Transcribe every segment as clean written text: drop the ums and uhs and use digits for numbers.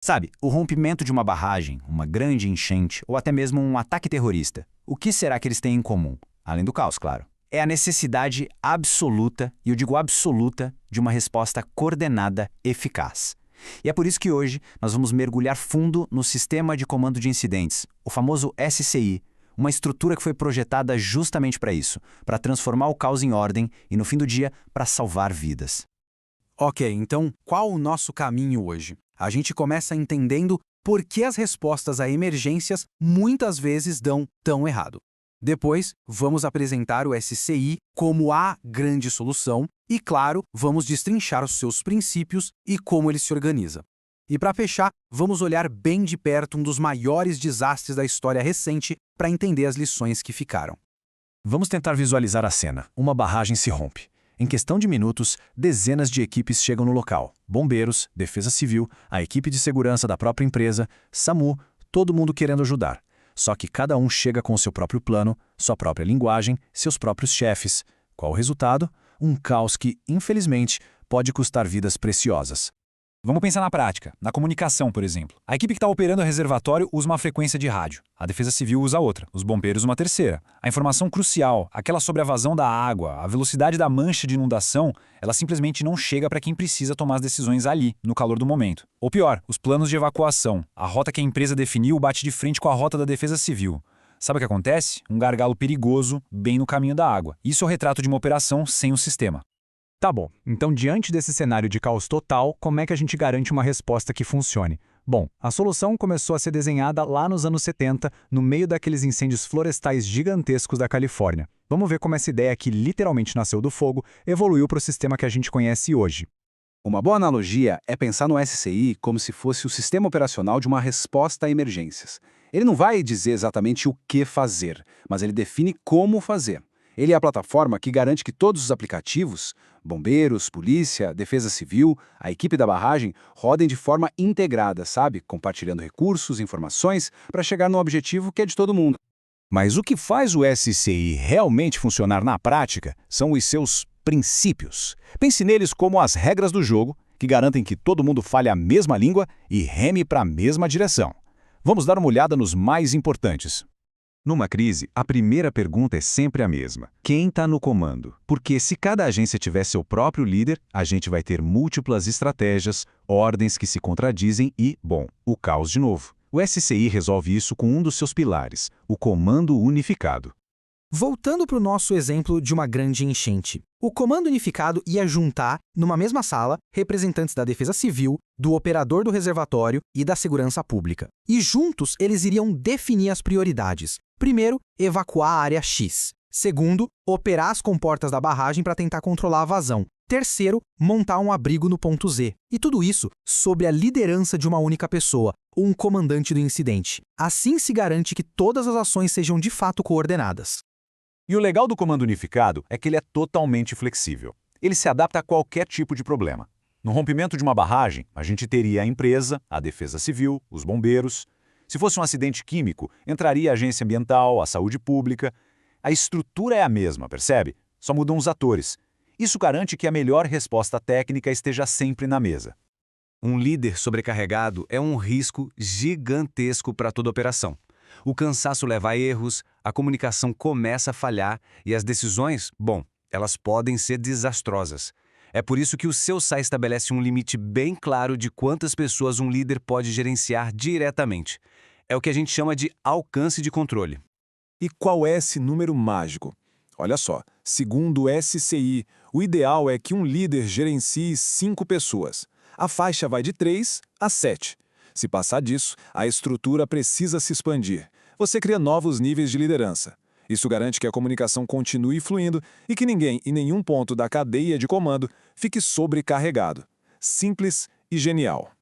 Sabe, o rompimento de uma barragem, uma grande enchente ou até mesmo um ataque terrorista. O que será que eles têm em comum? Além do caos, claro. É a necessidade absoluta, e eu digo absoluta, de uma resposta coordenada eficaz. E é por isso que hoje nós vamos mergulhar fundo no Sistema de Comando de Incidentes, o famoso SCI, uma estrutura que foi projetada justamente para isso, para transformar o caos em ordem e, no fim do dia, para salvar vidas. Ok, então qual o nosso caminho hoje? A gente começa entendendo por que as respostas a emergências muitas vezes dão tão errado. Depois, vamos apresentar o SCI como a grande solução e, claro, vamos destrinchar os seus princípios e como ele se organiza. E para fechar, vamos olhar bem de perto um dos maiores desastres da história recente para entender as lições que ficaram. Vamos tentar visualizar a cena. Uma barragem se rompe. Em questão de minutos, dezenas de equipes chegam no local. Bombeiros, Defesa Civil, a equipe de segurança da própria empresa, SAMU, todo mundo querendo ajudar. Só que cada um chega com seu próprio plano, sua própria linguagem, seus próprios chefes. Qual o resultado? Um caos que, infelizmente, pode custar vidas preciosas. Vamos pensar na prática, na comunicação, por exemplo. A equipe que está operando o reservatório usa uma frequência de rádio. A Defesa Civil usa outra, os bombeiros uma terceira. A informação crucial, aquela sobre a vazão da água, a velocidade da mancha de inundação, ela simplesmente não chega para quem precisa tomar as decisões ali, no calor do momento. Ou pior, os planos de evacuação. A rota que a empresa definiu bate de frente com a rota da Defesa Civil. Sabe o que acontece? Um gargalo perigoso bem no caminho da água. Isso é o retrato de uma operação sem o sistema. Tá bom, então diante desse cenário de caos total, como é que a gente garante uma resposta que funcione? Bom, a solução começou a ser desenhada lá nos anos 70, no meio daqueles incêndios florestais gigantescos da Califórnia. Vamos ver como essa ideia que literalmente nasceu do fogo evoluiu para o sistema que a gente conhece hoje. Uma boa analogia é pensar no SCI como se fosse o sistema operacional de uma resposta a emergências. Ele não vai dizer exatamente o que fazer, mas ele define como fazer. Ele é a plataforma que garante que todos os aplicativos, bombeiros, polícia, defesa civil, a equipe da barragem, rodem de forma integrada, sabe? Compartilhando recursos, informações, para chegar no objetivo que é de todo mundo. Mas o que faz o SCI realmente funcionar na prática são os seus princípios. Pense neles como as regras do jogo, que garantem que todo mundo fale a mesma língua e reme para a mesma direção. Vamos dar uma olhada nos mais importantes. Numa crise, a primeira pergunta é sempre a mesma. Quem está no comando? Porque se cada agência tiver seu próprio líder, a gente vai ter múltiplas estratégias, ordens que se contradizem e, bom, o caos de novo. O SCI resolve isso com um dos seus pilares, o Comando Unificado. Voltando para o nosso exemplo de uma grande enchente. O Comando Unificado ia juntar, numa mesma sala, representantes da Defesa Civil, do operador do reservatório e da segurança pública. E juntos eles iriam definir as prioridades. Primeiro, evacuar a área X. Segundo, operar as comportas da barragem para tentar controlar a vazão. Terceiro, montar um abrigo no ponto Z. E tudo isso sob a liderança de uma única pessoa, um comandante do incidente. Assim se garante que todas as ações sejam de fato coordenadas. E o legal do Comando Unificado é que ele é totalmente flexível. Ele se adapta a qualquer tipo de problema. No rompimento de uma barragem, a gente teria a empresa, a Defesa Civil, os bombeiros. Se fosse um acidente químico, entraria a Agência Ambiental, a Saúde Pública. A estrutura é a mesma, percebe? Só mudam os atores. Isso garante que a melhor resposta técnica esteja sempre na mesa. Um líder sobrecarregado é um risco gigantesco para toda operação. O cansaço leva a erros, a comunicação começa a falhar e as decisões, bom, elas podem ser desastrosas. É por isso que o seu SAI estabelece um limite bem claro de quantas pessoas um líder pode gerenciar diretamente. É o que a gente chama de alcance de controle. E qual é esse número mágico? Olha só, segundo o SCI, o ideal é que um líder gerencie 5 pessoas. A faixa vai de 3 a 7. Se passar disso, a estrutura precisa se expandir. Você cria novos níveis de liderança. Isso garante que a comunicação continue fluindo e que ninguém em nenhum ponto da cadeia de comando fique sobrecarregado. Simples e genial.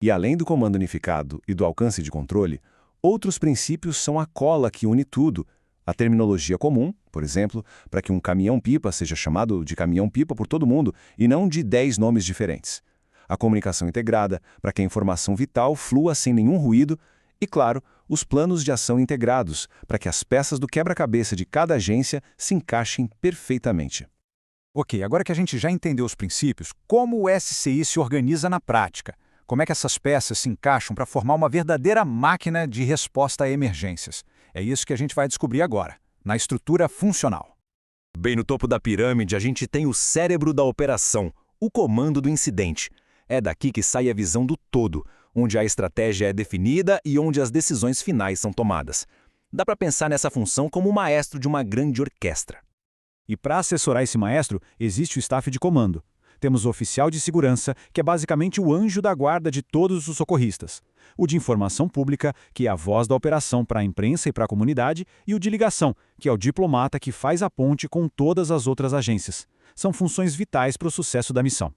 E além do comando unificado e do alcance de controle, outros princípios são a cola que une tudo. A terminologia comum, por exemplo, para que um caminhão-pipa seja chamado de caminhão-pipa por todo mundo e não de 10 nomes diferentes. A comunicação integrada, para que a informação vital flua sem nenhum ruído. E, claro, os planos de ação integrados, para que as peças do quebra-cabeça de cada agência se encaixem perfeitamente. Ok, agora que a gente já entendeu os princípios, como o SCI se organiza na prática? Como é que essas peças se encaixam para formar uma verdadeira máquina de resposta a emergências? É isso que a gente vai descobrir agora, na estrutura funcional. Bem no topo da pirâmide, a gente tem o cérebro da operação, o comando do incidente. É daqui que sai a visão do todo, onde a estratégia é definida e onde as decisões finais são tomadas. Dá para pensar nessa função como o maestro de uma grande orquestra. E para assessorar esse maestro, existe o staff de comando. Temos o oficial de segurança, que é basicamente o anjo da guarda de todos os socorristas. O de informação pública, que é a voz da operação para a imprensa e para a comunidade, e o de ligação, que é o diplomata que faz a ponte com todas as outras agências. São funções vitais para o sucesso da missão.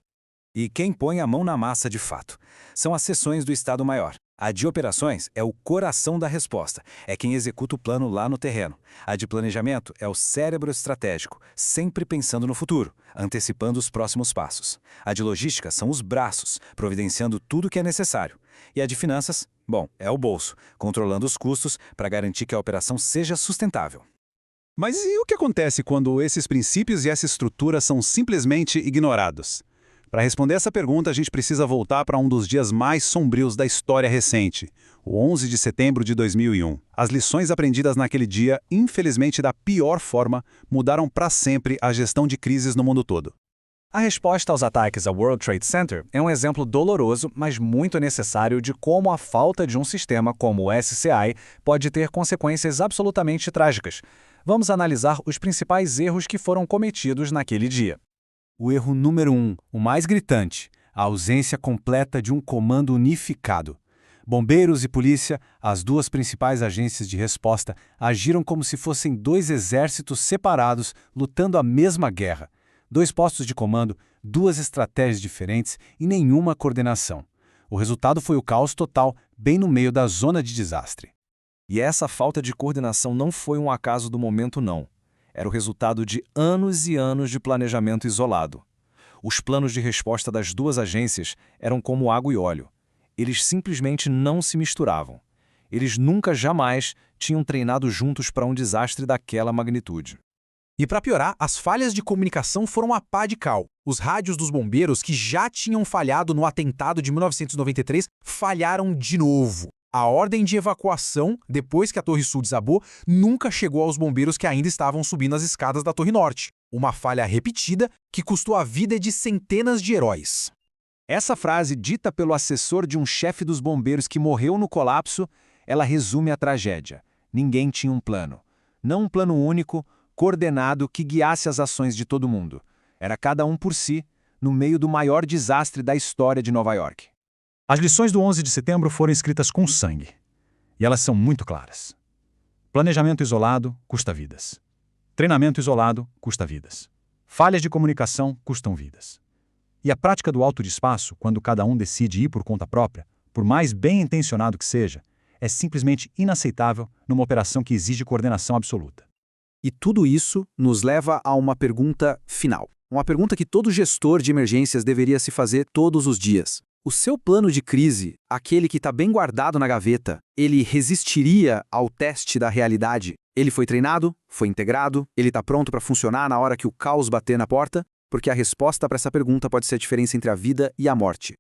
E quem põe a mão na massa de fato são as seções do Estado-Maior. A de operações é o coração da resposta, é quem executa o plano lá no terreno. A de planejamento é o cérebro estratégico, sempre pensando no futuro, antecipando os próximos passos. A de logística são os braços, providenciando tudo o que é necessário. E a de finanças, bom, é o bolso, controlando os custos para garantir que a operação seja sustentável. Mas e o que acontece quando esses princípios e essa estrutura são simplesmente ignorados? Para responder essa pergunta, a gente precisa voltar para um dos dias mais sombrios da história recente, o 11 de setembro de 2001. As lições aprendidas naquele dia, infelizmente da pior forma, mudaram para sempre a gestão de crises no mundo todo. A resposta aos ataques ao World Trade Center é um exemplo doloroso, mas muito necessário de como a falta de um sistema como o SCI pode ter consequências absolutamente trágicas. Vamos analisar os principais erros que foram cometidos naquele dia. O erro número 1, o mais gritante, a ausência completa de um comando unificado. Bombeiros e polícia, as duas principais agências de resposta, agiram como se fossem dois exércitos separados lutando a mesma guerra. 2 postos de comando, 2 estratégias diferentes e nenhuma coordenação. O resultado foi o caos total, bem no meio da zona de desastre. E essa falta de coordenação não foi um acaso do momento, não. Era o resultado de anos e anos de planejamento isolado. Os planos de resposta das duas agências eram como água e óleo. Eles simplesmente não se misturavam. Eles nunca, jamais, tinham treinado juntos para um desastre daquela magnitude. E para piorar, as falhas de comunicação foram a pá de cal. Os rádios dos bombeiros, que já tinham falhado no atentado de 1993, falharam de novo. A ordem de evacuação, depois que a Torre Sul desabou, nunca chegou aos bombeiros que ainda estavam subindo as escadas da Torre Norte. Uma falha repetida que custou a vida de centenas de heróis. Essa frase, dita pelo assessor de um chefe dos bombeiros que morreu no colapso, ela resume a tragédia. Ninguém tinha um plano. Não um plano único, coordenado, que guiasse as ações de todo mundo. Era cada um por si, no meio do maior desastre da história de Nova York. As lições do 11 de setembro foram escritas com sangue. E elas são muito claras. Planejamento isolado custa vidas. Treinamento isolado custa vidas. Falhas de comunicação custam vidas. E a prática do alto de espaço, quando cada um decide ir por conta própria, por mais bem intencionado que seja, é simplesmente inaceitável numa operação que exige coordenação absoluta. E tudo isso nos leva a uma pergunta final. Uma pergunta que todo gestor de emergências deveria se fazer todos os dias. O seu plano de crise, aquele que está bem guardado na gaveta, ele resistiria ao teste da realidade? Ele foi treinado? Foi integrado? Ele está pronto para funcionar na hora que o caos bater na porta? Porque a resposta para essa pergunta pode ser a diferença entre a vida e a morte.